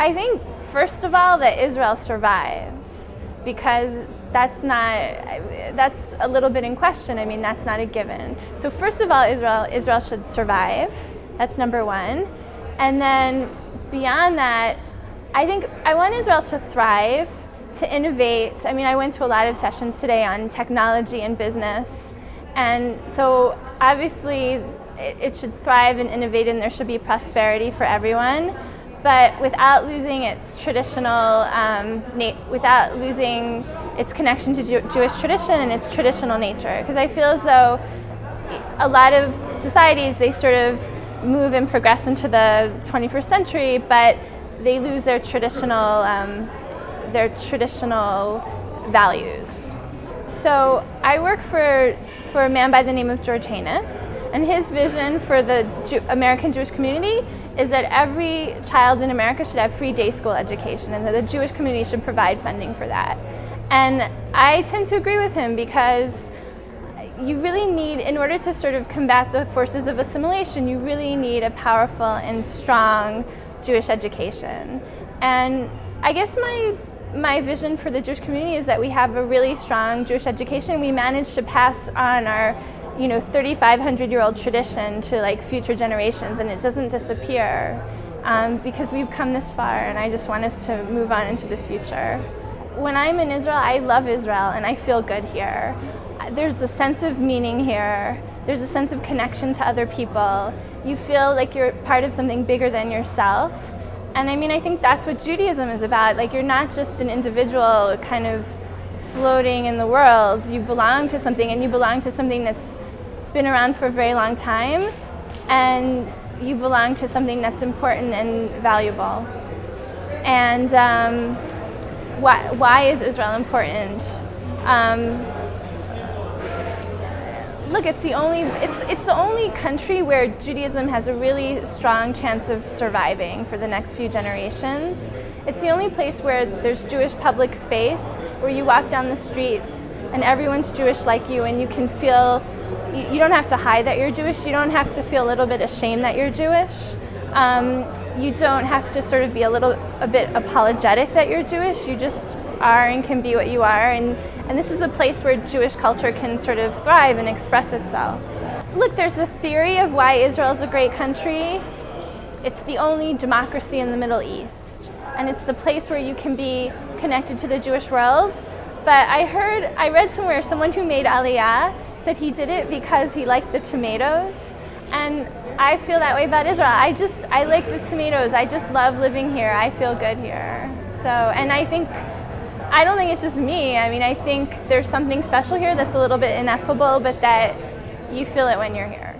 I think, first of all, that Israel survives, because that's a little bit in question. I mean, that's not a given. So first of all, Israel should survive. That's number one. And then beyond that, I think I want Israel to thrive, to innovate. I mean, I went to a lot of sessions today on technology and business. And so obviously it should thrive and innovate, and there should be prosperity for everyone, but without losing its traditional, without losing its connection to Jewish tradition and its traditional nature. Because I feel as though a lot of societies, they sort of move and progress into the 21st century, but they lose their traditional values. So I work for a man by the name of George Haynes, and his vision for the American Jewish community is that every child in America should have free day school education, and that the Jewish community should provide funding for that. And I tend to agree with him, because you really need, in order to sort of combat the forces of assimilation, you really need a powerful and strong Jewish education. And I guess my vision for the Jewish community is that we have a really strong Jewish education. We managed to pass on our 3,500-year-old tradition to like future generations, and it doesn't disappear, because we've come this far, and I just want us to move on into the future. When I'm in Israel, I love Israel, and I feel good here. There's a sense of meaning here. There's a sense of connection to other people. You feel like you're part of something bigger than yourself. And I mean, I think that's what Judaism is about. Like, you're not just an individual kind of floating in the world. You belong to something, and you belong to something that's been around for a very long time, and you belong to something that's important and valuable. And why is Israel important? Look, it's the only country where Judaism has a really strong chance of surviving for the next few generations. It's the only place where there's Jewish public space, where you walk down the streets and everyone's Jewish like you, and you can feel, you don't have to hide that you're Jewish, you don't have to feel a little bit ashamed that you're Jewish. You don't have to sort of be a bit apologetic that you're Jewish. You just are and can be what you are, and this is a place where Jewish culture can sort of thrive and express itself. Look, there's a theory of why Israel is a great country. It's the only democracy in the Middle East, and it's the place where you can be connected to the Jewish world. But I read somewhere, someone who made Aliyah said he did it because he liked the tomatoes. And I feel that way about Israel. I like the tomatoes. I just love living here. I feel good here. So, and I don't think it's just me. I mean, I think there's something special here that's a little bit ineffable, but that you feel it when you're here.